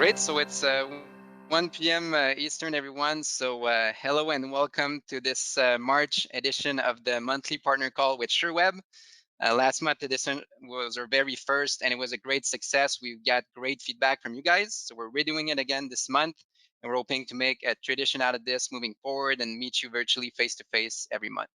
Great. So it's 1 p.m. Eastern, everyone. So hello and welcome to this March edition of the monthly partner call with Sherweb. Last month edition was our very first, and it was a great success. We got great feedback from you guys. So we're redoing it again this month, and we're hoping to make a tradition out of this moving forward and meet you virtually face to face every month.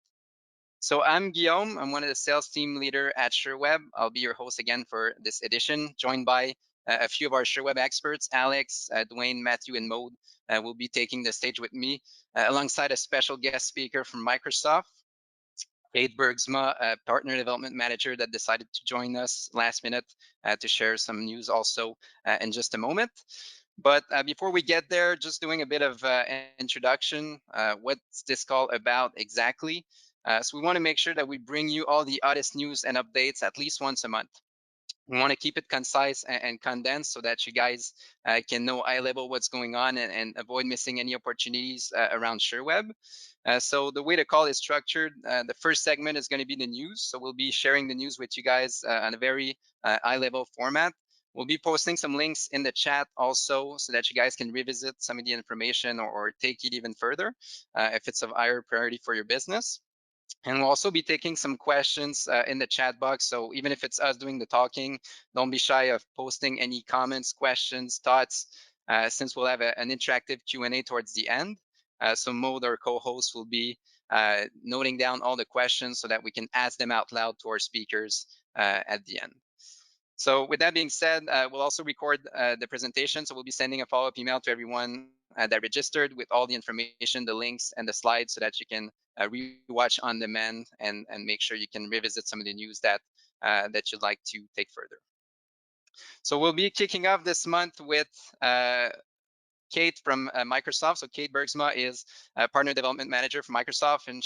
So I'm Guillaume. I'm one of the sales team leader at Sherweb. I'll be your host again for this edition, joined by a few of our Sherweb experts, Alex, Dwayne, Matthew, and Mode will be taking the stage with me, alongside a special guest speaker from Microsoft, Kate Bergsma, a partner development manager that decided to join us last minute to share some news also in just a moment. But before we get there, just doing a bit of introduction. What's this call about exactly? So we want to make sure that we bring you all the hottest news and updates at least once a month. We want to keep it concise and condensed so that you guys can know eye level what's going on and avoid missing any opportunities around Sherweb. So the way the call is structured, the first segment is going to be the news. So we'll be sharing the news with you guys on a very eye level format. We'll be posting some links in the chat also so that you guys can revisit some of the information or take it even further if it's of higher priority for your business. And we'll also be taking some questions in the chat box. So even if it's us doing the talking, don't be shy of posting any comments, questions, thoughts, since we'll have an interactive Q&A towards the end. So Mode, our co-host, will be noting down all the questions so that we can ask them out loud to our speakers at the end. So with that being said, we'll also record the presentation. So we'll be sending a follow-up email to everyone that registered with all the information, the links, and the slides so that you can rewatch on demand and make sure you can revisit some of the news that you'd like to take further. So we'll be kicking off this month with Kate from Microsoft. So Kate Bergsma is a partner development manager for Microsoft, and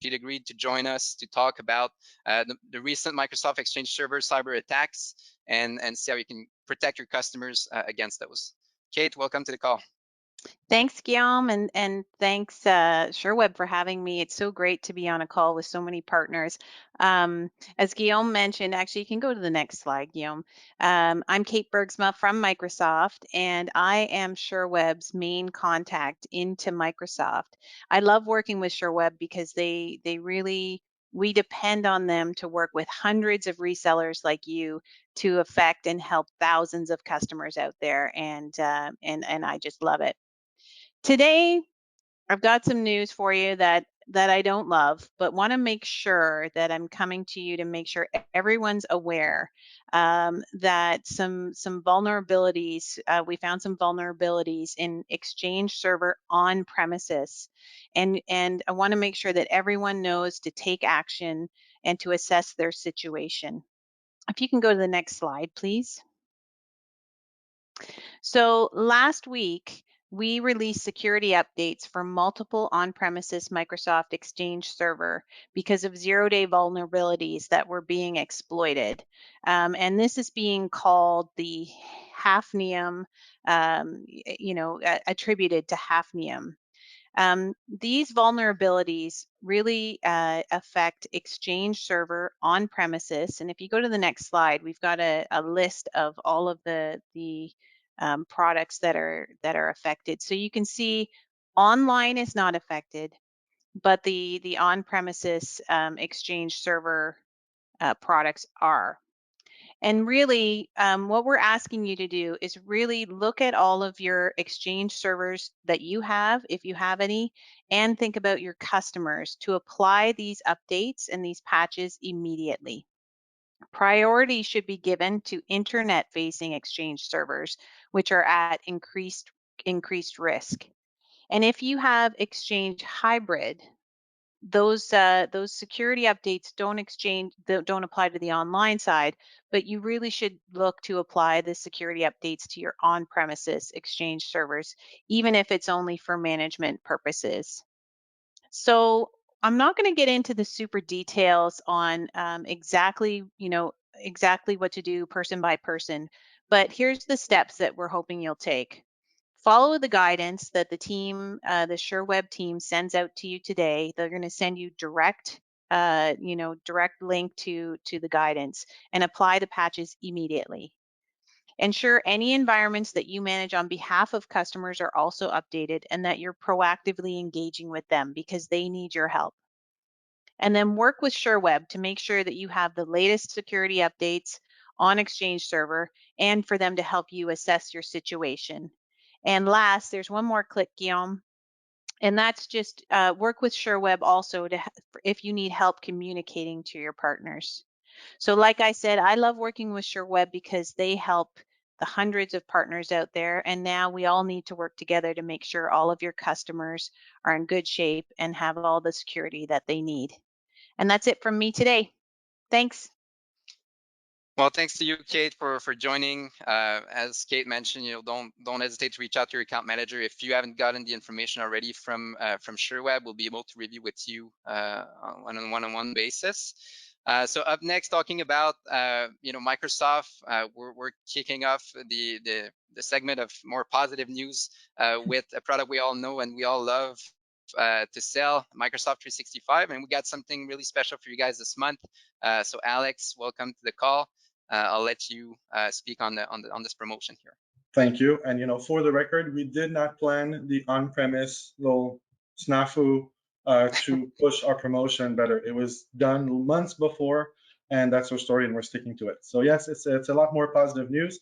she'd agreed to join us to talk about the recent Microsoft Exchange Server cyber attacks and see how you can protect your customers against those. Kate, welcome to the call. Thanks, Guillaume, and thanks, Sherweb, for having me. It's so great to be on a call with so many partners. As Guillaume mentioned, actually, you can go to the next slide, Guillaume. I'm Kate Bergsma from Microsoft, and I am Sherweb's main contact into Microsoft. I love working with Sherweb because they really we depend on them to work with hundreds of resellers like you to affect and help thousands of customers out there, and I just love it. Today, I've got some news for you that I don't love, but want to make sure that I'm coming to you to make sure everyone's aware that some vulnerabilities. We found some vulnerabilities in Exchange Server on premises, and I want to make sure that everyone knows to take action and to assess their situation. If you can go to the next slide, please. So last week, we released security updates for multiple on-premises Microsoft Exchange Server because of zero-day vulnerabilities that were being exploited. And this is being called the Hafnium, attributed to Hafnium. These vulnerabilities really affect Exchange Server on premises. And if you go to the next slide, we've got a list of all of the products that are affected. So you can see online is not affected, but the on-premises Exchange Server products are. And really, what we're asking you to do is really look at all of your Exchange servers that you have, if you have any, and think about your customers to apply these updates and these patches immediately. Priority should be given to internet-facing Exchange servers, which are at increased risk. And if you have Exchange Hybrid, those security updates don't apply to the online side, but you really should look to apply the security updates to your on-premises Exchange servers, even if it's only for management purposes. So I'm not going to get into the super details on exactly what to do person by person, but here's the steps that we're hoping you'll take. Follow the guidance that the team, the Sherweb team sends out to you today. They're going to send you direct link to the guidance and apply the patches immediately. Ensure any environments that you manage on behalf of customers are also updated and that you're proactively engaging with them because they need your help. And then work with Sherweb to make sure that you have the latest security updates on Exchange Server and for them to help you assess your situation. And last, there's one more click, Guillaume, and that's just work with Sherweb also if you need help communicating to your partners. So, like I said, I love working with Sherweb because they help the hundreds of partners out there. And now we all need to work together to make sure all of your customers are in good shape and have all the security that they need. And that's it from me today. Thanks. Well, thanks to you, Kate, for joining. As Kate mentioned, don't hesitate to reach out to your account manager if you haven't gotten the information already from Sherweb. We'll be able to review with you on a one-on-one basis. So up next, talking about Microsoft, we're kicking off the segment of more positive news with a product we all know and we all love to sell, Microsoft 365, and we got something really special for you guys this month. So Alex, welcome to the call. I'll let you speak on this promotion here. Thank you. And for the record, we did not plan the on-premise little snafu to push our promotion better. It was done months before, and that's our story, and we're sticking to it. So yes, it's a lot more positive news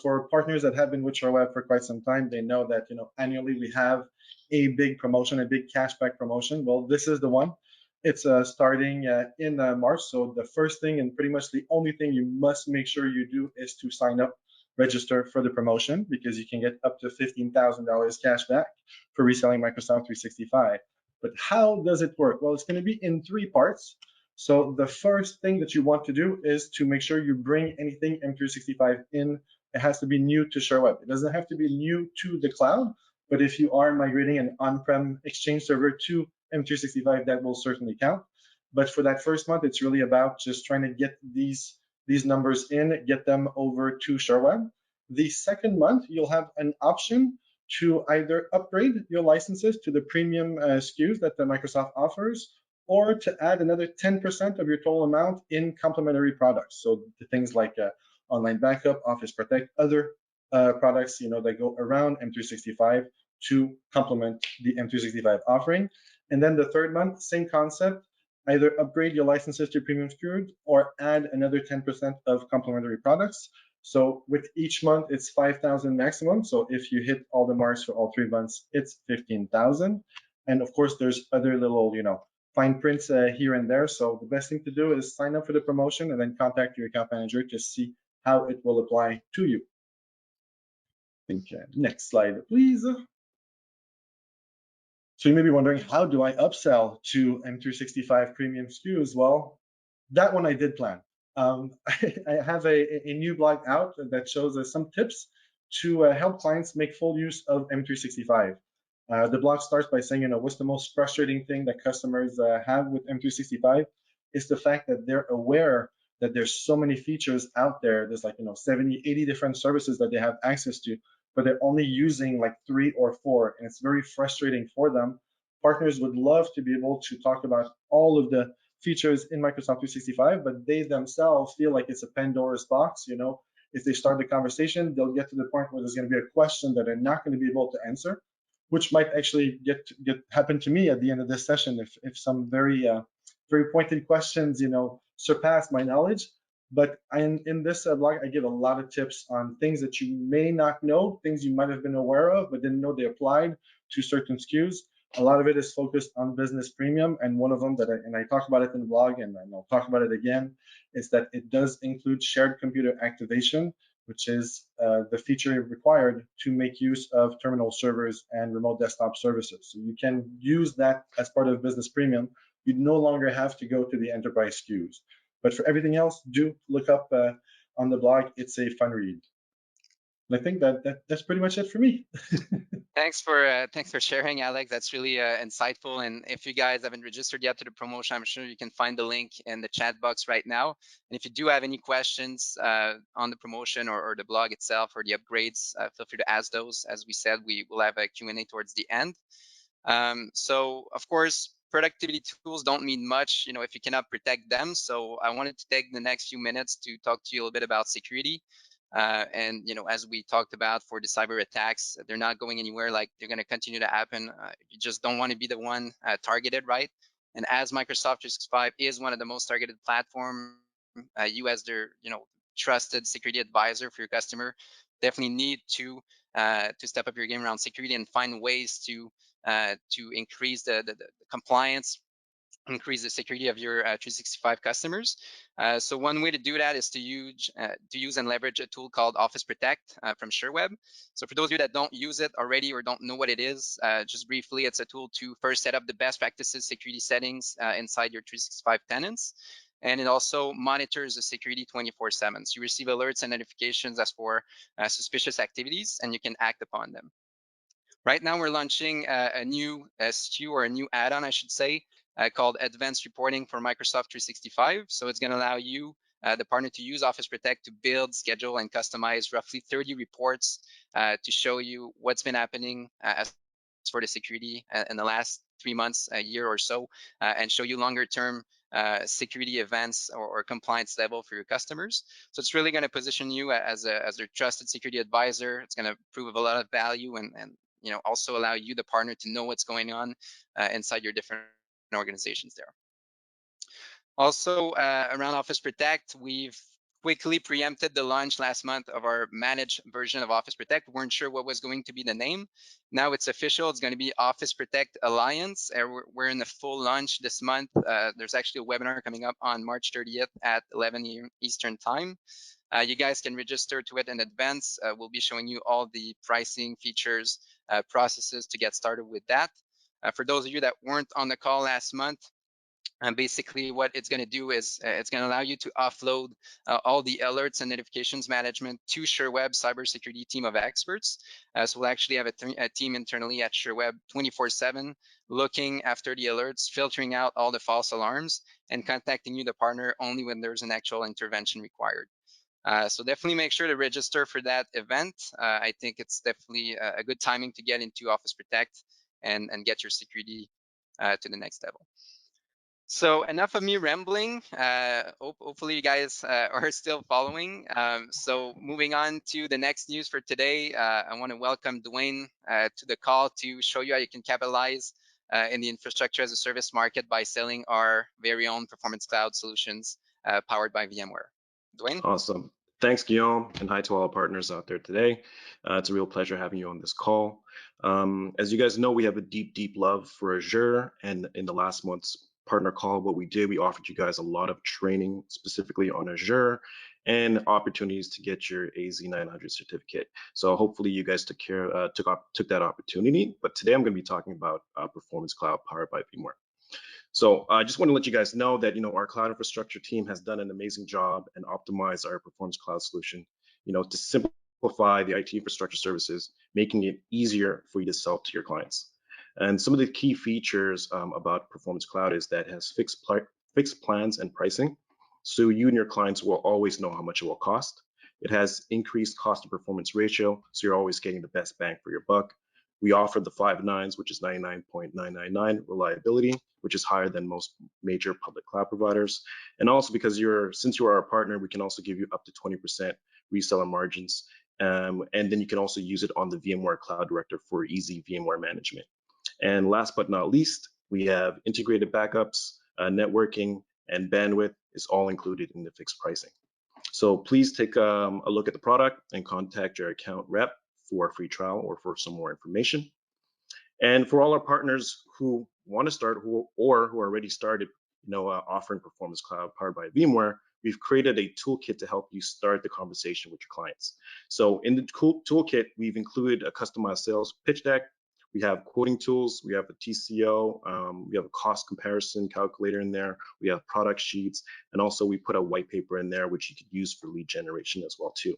for partners that have been with Sherweb for quite some time. They know that annually we have a big promotion, a big cashback promotion. Well, this is the one. It's starting in March. So the first thing and pretty much the only thing you must make sure you do is to sign up, register for the promotion, because you can get up to $15,000 cash back for reselling Microsoft 365. But how does it work? Well, it's going to be in three parts. So the first thing that you want to do is to make sure you bring anything M365 in. It has to be new to Sherweb. It doesn't have to be new to the cloud, but if you are migrating an on-prem Exchange server to M365, that will certainly count. But for that first month, it's really about just trying to get these numbers in, get them over to Sherweb. The second month, you'll have an option to either upgrade your licenses to the premium SKUs that the Microsoft offers, or to add another 10% of your total amount in complementary products. So the things like online backup, Office Protect, other products that go around M365 to complement the M365 offering. And then the third month, same concept, either upgrade your licenses to premium SKUs or add another 10% of complementary products. So with each month, it's 5,000 maximum. So if you hit all the marks for all 3 months, it's 15,000. And of course, there's other little, fine prints here and there. So the best thing to do is sign up for the promotion and then contact your account manager to see how it will apply to you. I think next slide, please. So you may be wondering, how do I upsell to M365 premium SKUs? Well, that one I did plan. I have a new blog out that shows us some tips to help clients make full use of M365. The blog starts by saying, what's the most frustrating thing that customers have with M365 is the fact that they're aware that there's so many features out there. There's like 70, 80 different services that they have access to, but they're only using like 3 or 4, and it's very frustrating for them. Partners would love to be able to talk about all of the features in Microsoft 365, but they themselves feel like it's a Pandora's box. If they start the conversation, they'll get to the point where there's going to be a question that they're not going to be able to answer, which might actually get happen to me at the end of this session if some very pointed questions surpass my knowledge. But in this blog, I give a lot of tips on things that you may not know, things you might have been aware of but didn't know they applied to certain SKUs. A lot of it is focused on business premium, and one of them I talk about it in the blog, and I'll talk about it again, is that it does include shared computer activation, which is the feature required to make use of terminal servers and remote desktop services. So you can use that as part of business premium. You no longer have to go to the enterprise SKUs. But for everything else, do look up on the blog. It's a fun read. And I think that's pretty much it for me. Thanks for sharing, Alex. That's really insightful. And if you guys haven't registered yet to the promotion, I'm sure you can find the link in the chat box right now. And if you do have any questions on the promotion or the blog itself or the upgrades, feel free to ask those. As we said, we will have a Q&A towards the end. So of course, productivity tools don't mean much, if you cannot protect them. So I wanted to take the next few minutes to talk to you a little bit about security. And as we talked about for the cyber attacks, they're not going anywhere. Like, they're going to continue to happen. You just don't want to be the one targeted, right? And as Microsoft 365 is one of the most targeted platform, you as their trusted security advisor for your customer definitely need to step up your game around security and find ways to increase the compliance, increase the security of your 365 customers. So one way to do that is to use and leverage a tool called Office Protect from Sherweb. So for those of you that don't use it already or don't know what it is, just briefly, it's a tool to first set up the best practices security settings inside your 365 tenants. And it also monitors the security 24/7. So you receive alerts and notifications as for suspicious activities, and you can act upon them. Right now, we're launching a new SKU, or a new add-on, I should say, called Advanced Reporting for Microsoft 365. So it's going to allow you, the partner, to use Office Protect to build, schedule, and customize roughly 30 reports to show you what's been happening as for the security in the last 3 months, a year or so, and show you longer-term security events or compliance level for your customers. So it's really going to position you as their trusted security advisor. It's going to prove a lot of value, and also allow you, the partner, to know what's going on inside your different organizations there. Also, around Office Protect, we've quickly preempted the launch last month of our managed version of Office Protect. We weren't sure what was going to be the name. Now it's official. It's going to be Office Protect Alliance. We're in the full launch this month. There's actually a webinar coming up on March 30th at 11 Eastern Time. You guys can register to it in advance. We'll be showing you all the pricing, features, processes to get started with that. For those of you that weren't on the call last month, and basically what it's going to do is it's going to allow you to offload all the alerts and notifications management to Sherweb cybersecurity team of experts. So we'll actually have a team internally at Sherweb 24/7 looking after the alerts, filtering out all the false alarms, and contacting you, the partner, only when there's an actual intervention required. So definitely make sure to register for that event. I think it's definitely a good timing to get into Office Protect and get your security to the next level. So enough of me rambling. Hopefully you guys are still following. So moving on to the next news for today, I want to welcome Dwayne to the call to show you how you can capitalize in the infrastructure as a service market by selling our very own performance cloud solutions powered by VMware. Dwayne? Awesome. Thanks, Guillaume, and hi to all our partners out there today. It's a real pleasure having you on this call. As you guys know, we have a deep, deep love for Azure, and in the last month's partner call, what we did, we offered you guys a lot of training specifically on Azure and opportunities to get your AZ900 certificate. So hopefully you guys took that opportunity. But today I'm going to be talking about Performance Cloud powered by VMware. So I just want to let you guys know that, our cloud infrastructure team has done an amazing job and optimized our performance cloud solution, to simplify the IT infrastructure services, making it easier for you to sell to your clients. And some of the key features about performance cloud is that it has fixed plans and pricing. So you and your clients will always know how much it will cost. It has increased cost to performance ratio, so you're always getting the best bang for your buck. We offer the 5 nines, which is 99.999 reliability, which is higher than most major public cloud providers. And also because since you are our partner, we can also give you up to 20% reseller margins. And then you can also use it on the VMware Cloud Director for easy VMware management. And last but not least, we have integrated backups, networking, and bandwidth is all included in the fixed pricing. So please take a look at the product and contact your account rep for a free trial or for some more information. And for all our partners who want to start who already started, offering Performance Cloud powered by VMware, we've created a toolkit to help you start the conversation with your clients. So in the toolkit, we've included a customized sales pitch deck. We have quoting tools, we have a TCO, we have a cost comparison calculator in there, we have product sheets, and also we put a white paper in there which you could use for lead generation as well too.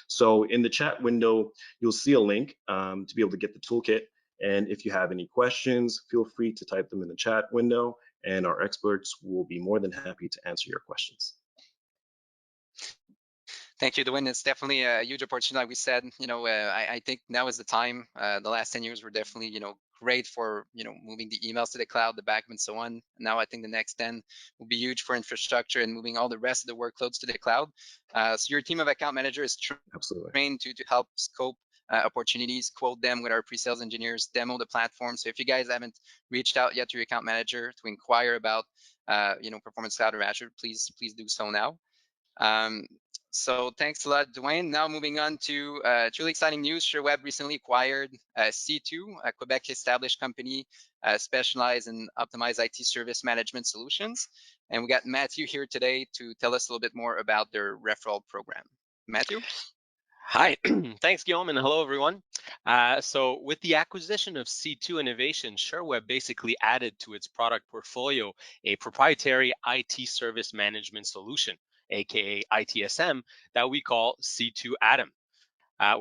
So in the chat window, you'll see a link to be able to get the toolkit. And if you have any questions, feel free to type them in the chat window, and our experts will be more than happy to answer your questions. Thank you, Dwayne. It's definitely a huge opportunity. Like we said, I think now is the time. The last 10 years were definitely, great for moving the emails to the cloud, the backup, and so on. Now I think the next 10 will be huge for infrastructure and moving all the rest of the workloads to the cloud. So your team of account manager is Absolutely. trained to help scope opportunities, quote them with our pre-sales engineers, demo the platform. So if you guys haven't reached out yet to your account manager to inquire about Performance Cloud or Azure, please do so now. Um, so thanks a lot, Dwayne. Now moving on to truly exciting news. Sherweb recently acquired C2, a Quebec established company specialized in optimized IT service management solutions. And we got Matthew here today to tell us a little bit more about their referral program. Matthew? Hi, thanks, Guillaume, and hello, everyone. So with the acquisition of C2 Innovation, Sherweb basically added to its product portfolio a proprietary IT service management solution, aka ITSM, that we call C2 Atom.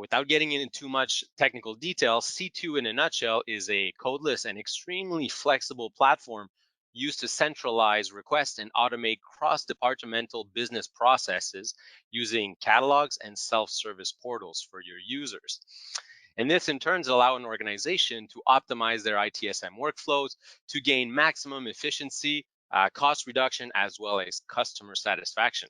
Without getting into too much technical detail, C2 in a nutshell is a codeless and extremely flexible platform used to centralize requests and automate cross-departmental business processes using catalogs and self-service portals for your users. And this in turn allows an organization to optimize their ITSM workflows to gain maximum efficiency, cost reduction, as well as customer satisfaction.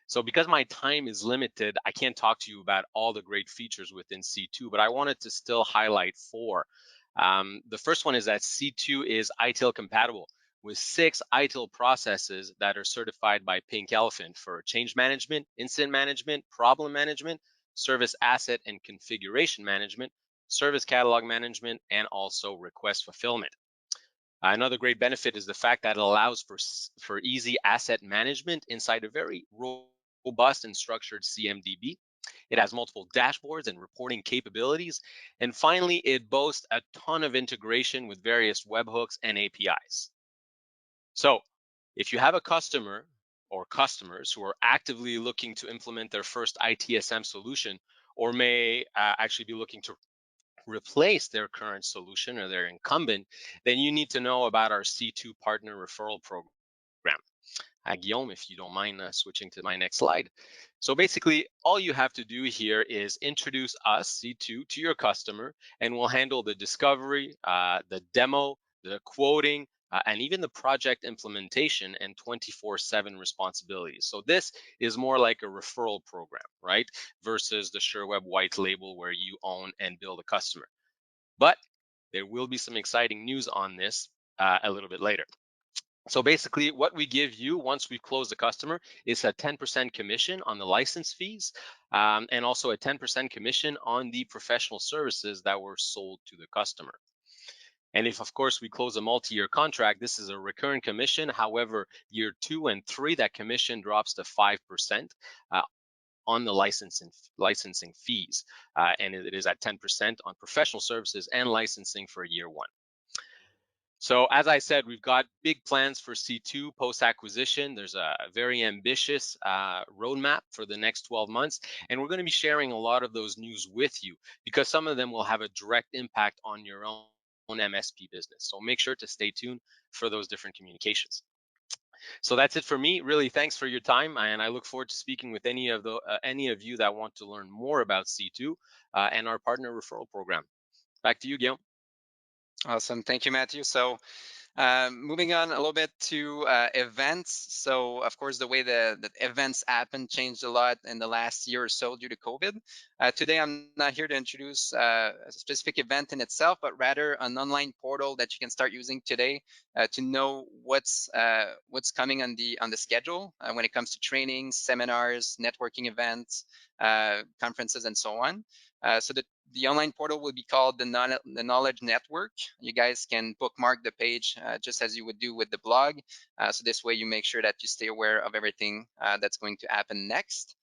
So because my time is limited, I can't talk to you about all the great features within C2, but I wanted to still highlight four. The first one is that C2 is ITIL compatible with 6 ITIL processes that are certified by Pink Elephant for change management, incident management, problem management, service asset and configuration management, service catalog management, and also request fulfillment. Another great benefit is the fact that it allows for easy asset management inside a very robust and structured CMDB. It has multiple dashboards and reporting capabilities. And finally, it boasts a ton of integration with various webhooks and APIs. So if you have a customer or customers who are actively looking to implement their first ITSM solution, or may actually be looking to replace their current solution or their incumbent, then you need to know about our C2 partner referral program. Guillaume, if you don't mind switching to my next slide. So basically, all you have to do here is introduce us, C2, to your customer, and we'll handle the discovery, the demo, the quoting, and even the project implementation and 24/7 responsibilities. So this is more like a referral program, right? Versus the Sherweb white label where you own and build a customer. But there will be some exciting news on this a little bit later. So basically what we give you once we close the customer is a 10% commission on the license fees and also a 10% commission on the professional services that were sold to the customer. And if, of course, we close a multi-year contract, this is a recurring commission. However, year 2 and 3, that commission drops to 5% on the licensing fees. And it is at 10% on professional services and licensing for year 1. So as I said, we've got big plans for C2 post-acquisition. There's a very ambitious roadmap for the next 12 months, and we're going to be sharing a lot of those news with you because some of them will have a direct impact on your own MSP business. So make sure to stay tuned for those different communications. So that's it for me. Really, thanks for your time, and I look forward to speaking with any of you that want to learn more about C2 and our partner referral program. Back to you, Guillaume. Awesome. Thank you, Matthew. So moving on a little bit to events. So, of course, the way the events happen changed a lot in the last year or so due to COVID. Today, I'm not here to introduce a specific event in itself, but rather an online portal that you can start using today to know what's coming on the schedule when it comes to trainings, seminars, networking events, conferences, and so on. So the online portal will be called the Knowledge Network. You guys can bookmark the page just as you would do with the blog. So this way you make sure that you stay aware of everything that's going to happen next.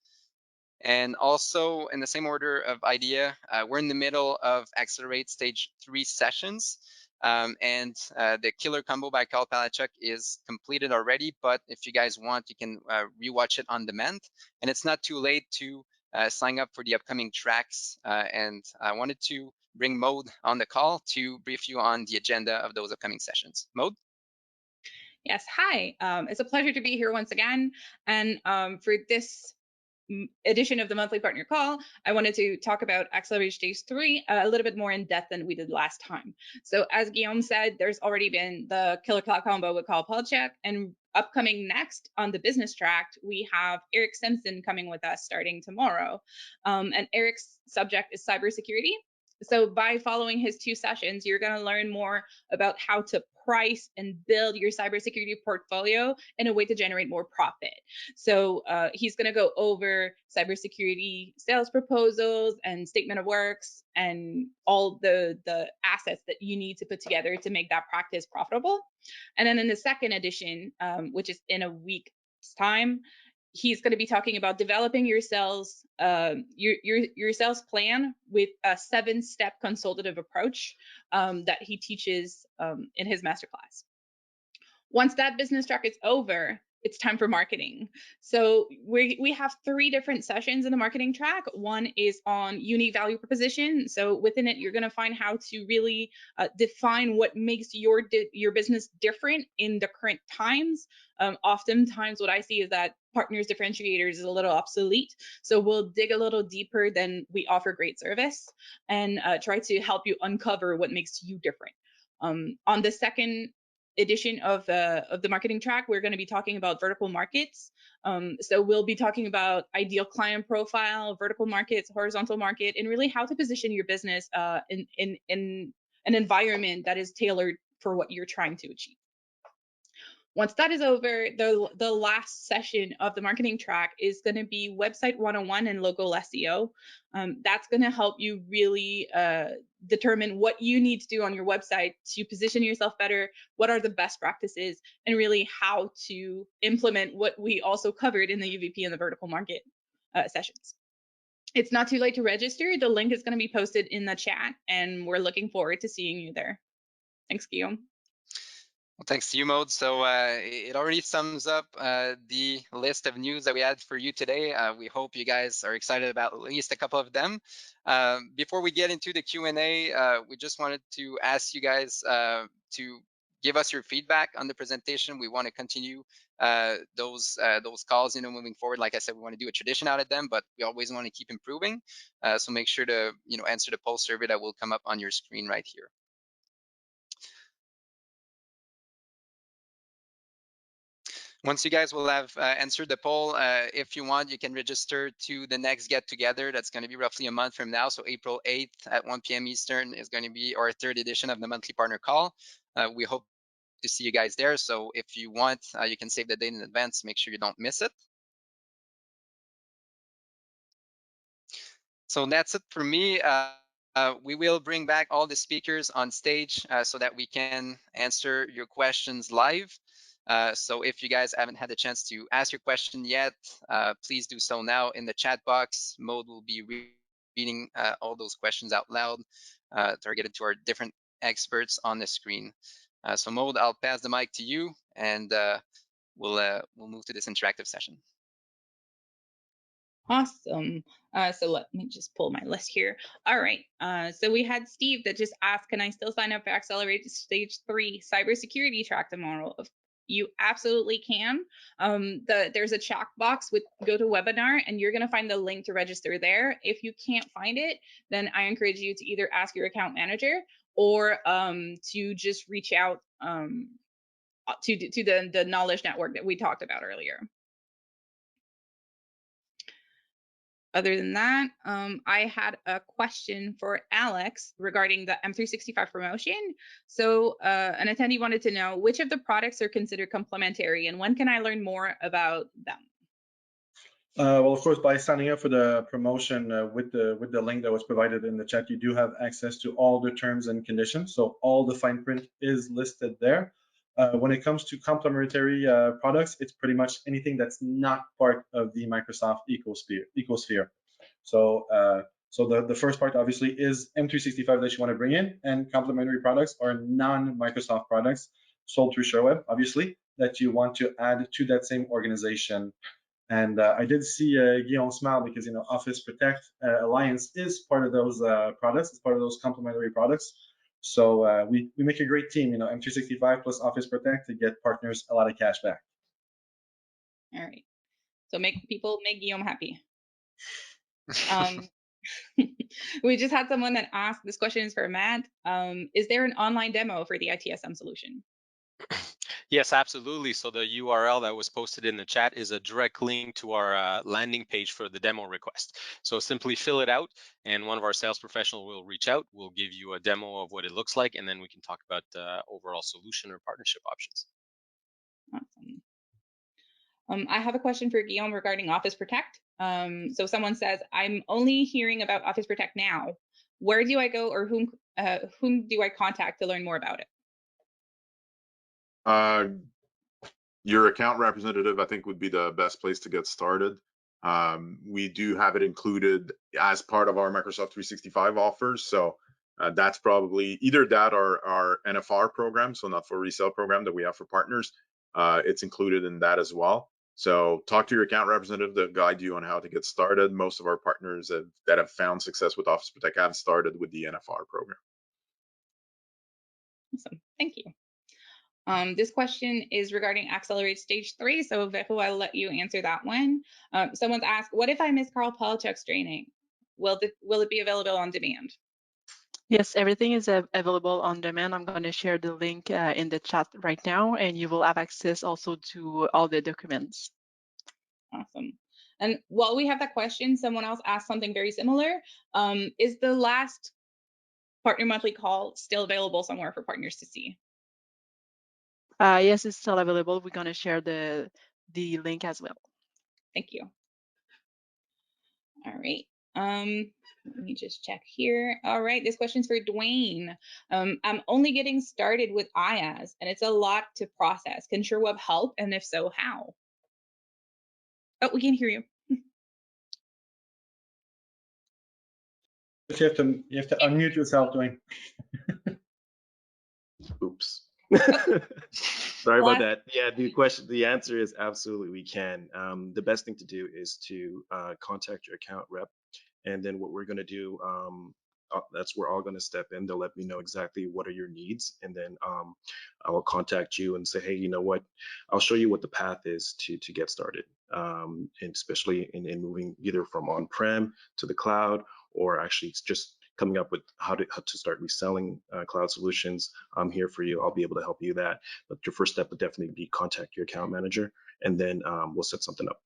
And also in the same order of idea, we're in the middle of Accelerate Stage 3 sessions. And the Killer Combo by Carl Palachuk is completed already, but if you guys want, you can rewatch it on demand. And it's not too late to sign up for the upcoming tracks. And I wanted to bring Maude on the call to brief you on the agenda of those upcoming sessions. Maude? Yes, hi. It's a pleasure to be here once again. And for this edition of the monthly partner call, I wanted to talk about Accelerate Stage 3 a little bit more in depth than we did last time. So as Guillaume said, there's already been the Killer Cloud combo with Call Check, and upcoming next on the business track, we have Eric Simpson coming with us starting tomorrow. And Eric's subject is cybersecurity. So by following his 2 sessions, you're going to learn more about how to price and build your cybersecurity portfolio in a way to generate more profit. So he's going to go over cybersecurity sales proposals and statement of works and all the assets that you need to put together to make that practice profitable. And then in the second edition, which is in a week's time, he's going to be talking about developing your sales plan with a 7-step consultative approach that he teaches in his masterclass. Once that business track is over, it's time for marketing. So we have 3 different sessions in the marketing track. One is on unique value proposition. So within it, you're going to find how to really define what makes your business different in the current times. Oftentimes what I see is that partners differentiators is a little obsolete. So we'll dig a little deeper than we offer great service and try to help you uncover what makes you different. On the second edition of the marketing track, we're going to be talking about vertical markets. So we'll be talking about ideal client profile, vertical markets, horizontal market, and really how to position your business in an environment that is tailored for what you're trying to achieve. Once that is over, the last session of the marketing track is going to be website 101 and local SEO. That's going to help you really determine what you need to do on your website to position yourself better, what are the best practices, and really how to implement what we also covered in the UVP and the vertical market sessions. It's not too late to register. The link is going to be posted in the chat, and we're looking forward to seeing you there. Thanks, Guillaume. Well, thanks to you, Maude. So it already sums up the list of news that we had for you today. We hope you guys are excited about at least a couple of them. Before we get into the Q&A, we just wanted to ask you guys to give us your feedback on the presentation. We want to continue those calls, moving forward. Like I said, we want to do a tradition out of them, but we always want to keep improving. So make sure to answer the poll survey that will come up on your screen right here. Once you guys will have answered the poll, if you want, you can register to the next get together. That's going to be roughly a month from now. So April 8th at 1 p.m. Eastern is going to be our 3rd edition of the monthly partner call. We hope to see you guys there. So if you want, you can save the date in advance. Make sure you don't miss it. So that's it for me. We will bring back all the speakers on stage so that we can answer your questions live. So if you guys haven't had the chance to ask your question yet, please do so now in the chat box. Maude will be reading all those questions out loud, targeted to our different experts on the screen. So Maude, I'll pass the mic to you, and we'll move to this interactive session. Awesome. So let me just pull my list here. All right. So we had Steve that just asked, can I still sign up for Accelerate Stage 3 cybersecurity track tomorrow? You absolutely can. There's a chat box with GoToWebinar, and you're going to find the link to register there. If you can't find it, then I encourage you to either ask your account manager or to just reach out to the knowledge network that we talked about earlier. Other than that, I had a question for Alex regarding the M365 promotion. So an attendee wanted to know which of the products are considered complementary and when can I learn more about them? Well, of course, by signing up for the promotion with the link that was provided in the chat, you do have access to all the terms and conditions. So all the fine print is listed there. When it comes to complementary products, it's pretty much anything that's not part of the Microsoft ecosphere. So the first part obviously is M365 that you want to bring in, and complementary products are non-Microsoft products sold through Sherweb, obviously, that you want to add to that same organization. And I did see Guillaume smile because Office Protect Alliance is part of those products. It's part of those complementary products. So we make a great team, M365 plus Office Protect to get partners a lot of cash back. All right. So make Guillaume happy. We just had someone that asked, this question is for Matt. Is there an online demo for the ITSM solution? Yes, absolutely. So the URL that was posted in the chat is a direct link to our landing page for the demo request. So simply fill it out, and one of our sales professionals will reach out. We'll give you a demo of what it looks like, and then we can talk about overall solution or partnership options. Awesome. I have a question for Guillaume regarding Office Protect. So someone says, I'm only hearing about Office Protect now. Where do I go, or whom do I contact to learn more about it? Your account representative, I think, would be the best place to get started. We do have it included as part of our Microsoft 365 offers. So that's probably either that or our NFR program, so not for resale program that we have for partners. It's included in that as well. So talk to your account representative to guide you on how to get started. Most of our partners that have found success with Office Protect have started with the NFR program. Awesome, thank you. This question is regarding Accelerate Stage 3. So Veru, I'll let you answer that one. Someone's asked, what if I miss Carl Palachuk's training? Will it be available on demand? Yes, everything is available on demand. I'm going to share the link in the chat right now, and you will have access also to all the documents. Awesome. And while we have that question, someone else asked something very similar. Is the last Partner Monthly call still available somewhere for partners to see? Yes, it's still available. We're going to share the link as well. Thank you. All right. Let me just check here. All right, this question's for Dwayne. I'm only getting started with IaaS, and it's a lot to process. Can Sherweb help? And if so, how? Oh, we can't hear you. You have to unmute yourself, Dwayne. Oops. Sorry about that. Yeah, the answer is absolutely we can. The best thing to do is to contact your account rep, and then what we're going to do, that's where all going to step in. They'll let me know exactly what are your needs, and then I will contact you and say, hey, you know what? I'll show you what the path is to get started, and especially in moving either from on-prem to the cloud, or actually just coming up with how to start reselling cloud solutions. I'm here for you. I'll be able to help you that. But your first step would definitely be contact your account manager, and then we'll set something up.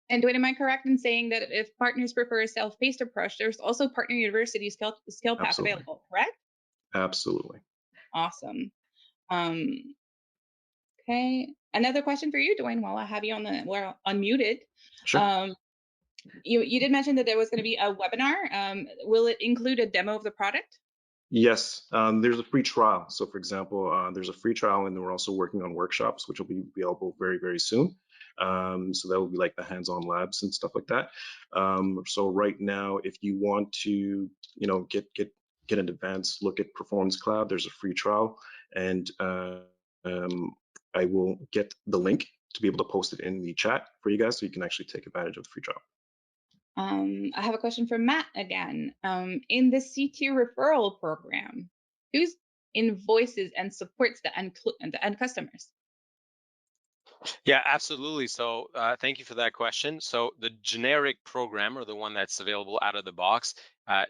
And Dwayne, am I correct in saying that if partners prefer a self-paced approach, there's also Partner University skill path available, correct? Absolutely. Awesome. Okay. Another question for you, Dwayne, while I have you unmuted. Sure. You did mention that there was going to be a webinar. Will it include a demo of the product? Yes, there's a free trial. So for example, there's a free trial, and we're also working on workshops, which will be available very, very soon. So that will be like the hands-on labs and stuff like that. So right now, if you want to, get an advanced look at Performance Cloud, there's a free trial, and I will get the link to be able to post it in the chat for you guys, so you can actually take advantage of the free trial. I have a question for Matt again. In the C2 referral program, whose invoices and supports the end customers? Yeah, absolutely. So thank you for that question. So the generic program, or the one that's available out of the box,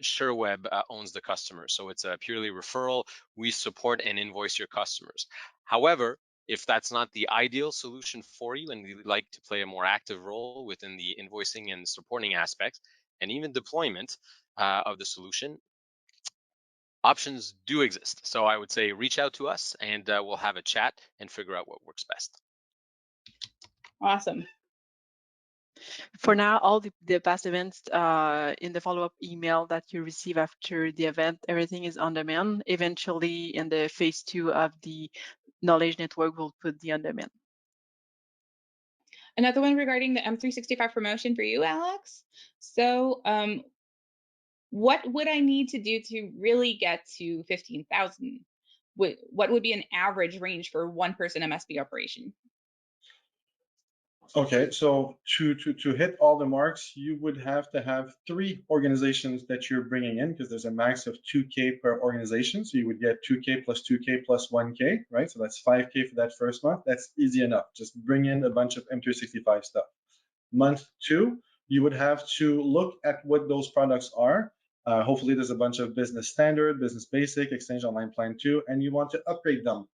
Sherweb owns the customer. So it's a purely referral. We support and invoice your customers. However, if that's not the ideal solution for you, and you'd like to play a more active role within the invoicing and supporting aspects, and even deployment of the solution, options do exist. So I would say reach out to us, and we'll have a chat and figure out what works best. Awesome. For now, all the past events in the follow-up email that you receive after the event, everything is on demand. Eventually, in the phase 2 of the knowledge network, we'll put the on demand. Another one regarding the M365 promotion for you, Alex. So what would I need to do to really get to 15,000? What would be an average range for one person MSP operation? Okay, so to hit all the marks, you would have to have 3 organizations that you're bringing in, because there's a max of 2K per organization. So you would get 2K plus 2K plus 1K, right? So that's 5K for that first month. That's easy enough. Just bring in a bunch of M365 stuff. Month 2, you would have to look at what those products are. Hopefully, there's a bunch of business standard, business basic, exchange online plan 2, and you want to upgrade them.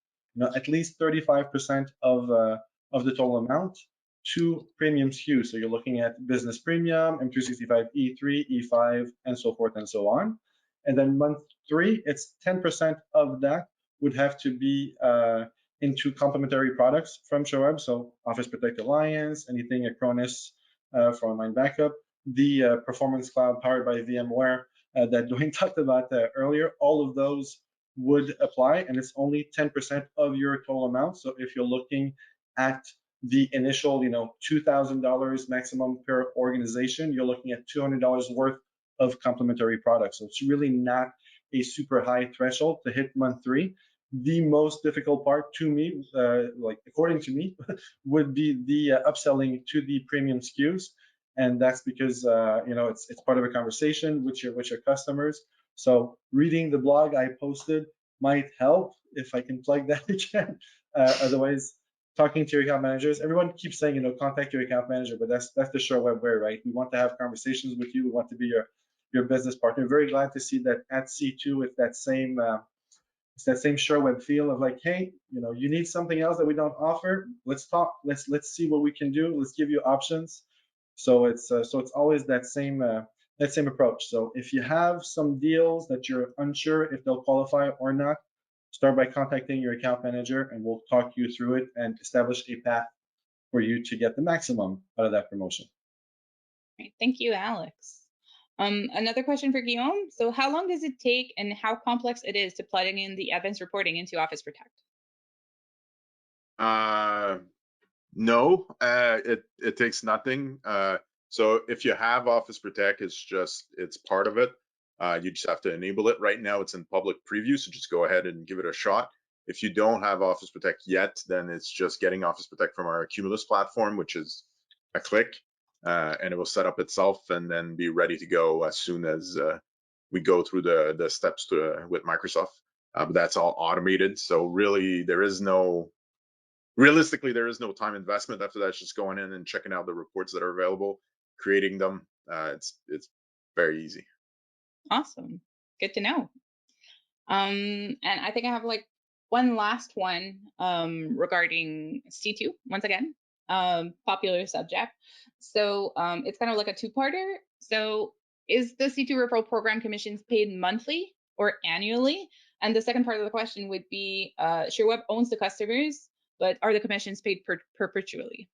At least 35% of the total amount to premium SKUs. So you're looking at business premium, M365 E3, E5, and so forth and so on. And then month 3, it's 10% of that would have to be into complementary products from Sherweb. So Office Protect Alliance, anything Acronis for online backup, the Performance Cloud powered by VMware that Dwayne talked about earlier. All of those would apply, and it's only 10% of your total amount. So if you're looking at the initial, $2,000 maximum per organization, you're looking at $200 worth of complementary products. So it's really not a super high threshold to hit month 3. The most difficult part to me, according to me, would be the upselling to the premium SKUs, and that's because it's part of a conversation with your customers. So reading the blog I posted might help if I can plug that again. Otherwise, talking to your account managers. Everyone keeps saying, contact your account manager, but that's the Sherweb way, right? We want to have conversations with you. We want to be your business partner. Very glad to see that at C2 it's that same Sherweb feel of like, hey, you need something else that we don't offer. Let's talk. Let's see what we can do. Let's give you options. So it's always that same approach. So if you have some deals that you're unsure if they'll qualify or not, start by contacting your account manager, and we'll talk you through it and establish a path for you to get the maximum out of that promotion. Great. Thank you, Alex. Another question for Guillaume. So how long does it take and how complex it is to plug in the events reporting into Office Protect? No, it takes nothing. So if you have Office Protect, it's part of it. You just have to enable it. Right now it's in public preview, so just go ahead and give it a shot. If you don't have Office Protect yet, then it's just getting Office Protect from our Cumulus platform, which is a click, and it will set up itself and then be ready to go as soon as we go through the steps with Microsoft. But that's all automated, so really realistically, there is no time investment. After that, it's just going in and checking out the reports that are available, creating them. It's very easy. Awesome. Good to know. And I think I have one last one regarding C2, once again, popular subject. So it's kind of like a two-parter. So is the C2 referral program commissions paid monthly or annually? And the second part of the question would be, Sherweb owns the customers, but are the commissions paid perpetually?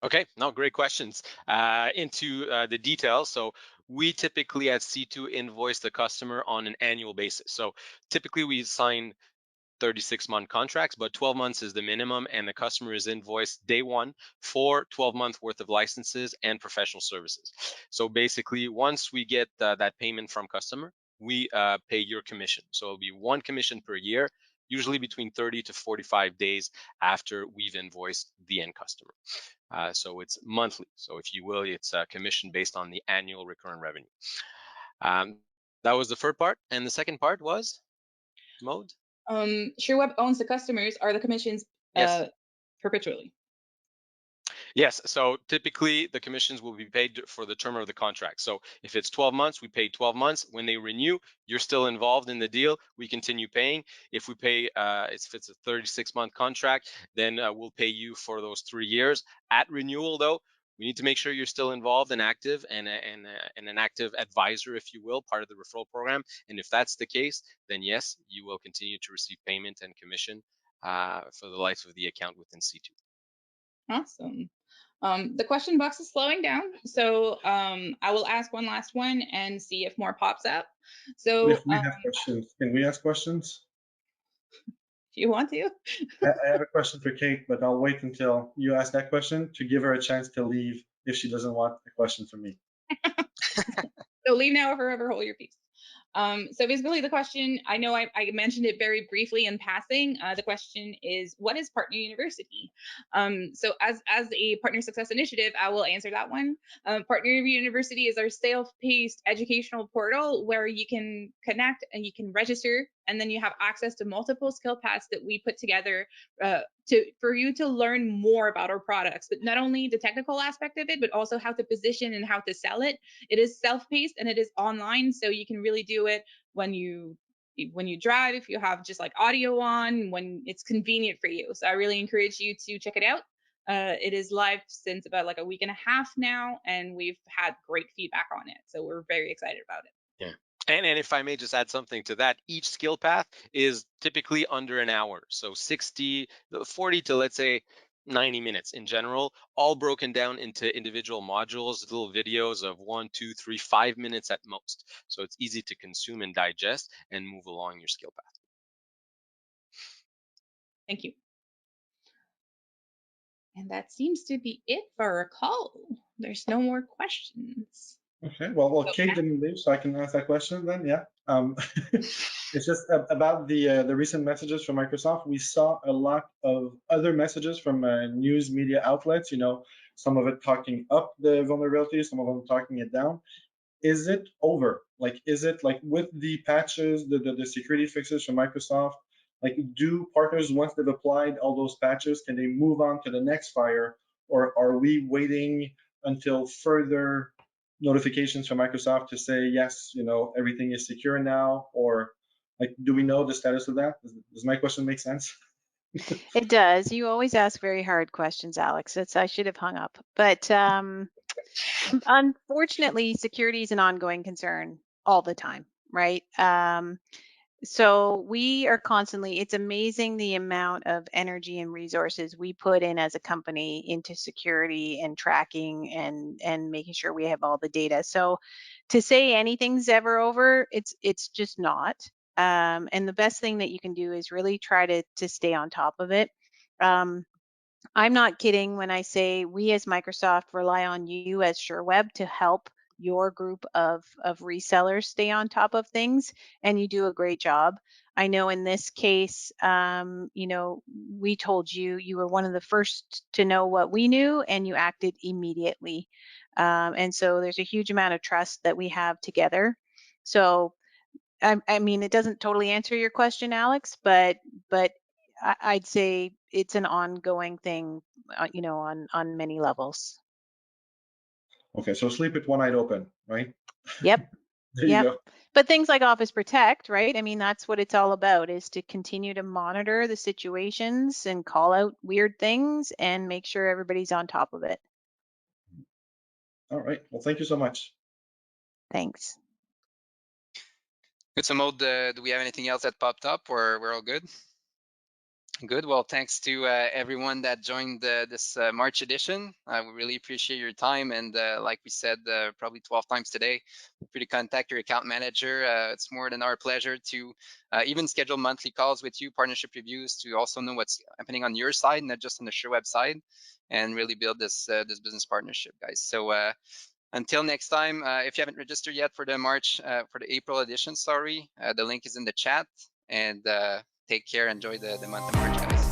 Okay, no, great questions. Into the details. So we typically at C2 invoice the customer on an annual basis. So typically we sign 36-month contracts, but 12 months is the minimum, and the customer is invoiced day one for 12-month worth of licenses and professional services. So basically, once we get that payment from customer, we pay your commission. So it'll be one commission per year, usually between 30 to 45 days after we've invoiced the end customer. So it's monthly. So if you will, it's a commission based on the annual recurrent revenue. That was the first part. And the second part was, Mode? Sherweb owns the customers. Are the commissions perpetually? Yes, so typically the commissions will be paid for the term of the contract. So if it's 12 months, we pay 12 months. When they renew, you're still involved in the deal, we continue paying. If we pay, if it's a 36-month contract, then we'll pay you for those 3 years. At renewal though, we need to make sure you're still involved and active and an active advisor, if you will, part of the referral program. And if that's the case, then yes, you will continue to receive payment and commission for the life of the account within C2. Awesome. The question box is slowing down, so I will ask one last one and see if more pops up. So if we have questions, can we ask questions? If you want to. I have a question for Kate, but I'll wait until you ask that question to give her a chance to leave if she doesn't want a question from me. So leave now or forever hold your peace. So basically the question, I know I mentioned it very briefly in passing. The question is, what is Partner University? So as a partner success initiative, I will answer that one. Partner University is our self-paced educational portal where you can connect and you can register, and then you have access to multiple skill paths that we put together for you to learn more about our products, but not only the technical aspect of it, but also how to position and how to sell it. It is self-paced and it is online, so you can really do it when you drive, if you have just like audio on, when it's convenient for you. So I really encourage you to check it out. It is live since about like a week and a half now, and we've had great feedback on it. So we're very excited about it. Yeah. And if I may just add something to that, each skill path is typically under an hour. So 40 to, let's say, 90 minutes in general, all broken down into individual modules, little videos of 1, 2, 3, 5 minutes at most. So it's easy to consume and digest and move along your skill path. Thank you. And that seems to be it for our call. There's no more questions. Okay, well, Kate didn't leave, so I can ask that question then. Yeah, it's just about the recent messages from Microsoft. We saw a lot of other messages from news media outlets. You know, some of it talking up the vulnerability, some of them talking it down. Is it over? Like, is it like with the patches, the security fixes from Microsoft? Like, do partners, once they've applied all those patches, can they move on to the next fire, or are we waiting until further notifications from Microsoft to say yes, you know, everything is secure now? Or like, do we know the status of that? Does my question make sense? It does. You always ask very hard questions, Alex. I should have hung up. But unfortunately, security is an ongoing concern all the time, right? So we are constantly, it's amazing the amount of energy and resources we put in as a company into security and tracking and making sure we have all the data. So to say anything's ever over, it's just not. And the best thing that you can do is really try to stay on top of it. I'm not kidding when I say we as Microsoft rely on you as Sherweb to help your group of resellers stay on top of things, and you do a great job. I know in this case, you know, we told you you were one of the first to know what we knew, and you acted immediately. And so there's a huge amount of trust that we have together. So I mean, it doesn't totally answer your question, Alex, but I'd say it's an ongoing thing, you know, on many levels. Okay, so sleep with one eye open, right? Yep, There you yep. go. But things like Office Protect, right? I mean, that's what it's all about, is to continue to monitor the situations and call out weird things and make sure everybody's on top of it. All right. Well, thank you so much. Thanks. Good. So, Maud, do we have anything else that popped up, or we're all good? Good. Well, thanks to everyone that joined this March edition. We really appreciate your time. And like we said, probably 12 times today, feel free to contact your account manager. It's more than our pleasure to even schedule monthly calls with you, partnership reviews, to also know what's happening on your side, not just on the Sherweb side, and really build this business partnership, guys. So until next time, if you haven't registered yet for the April edition, sorry, the link is in the chat. And take care. Enjoy the month of March, guys.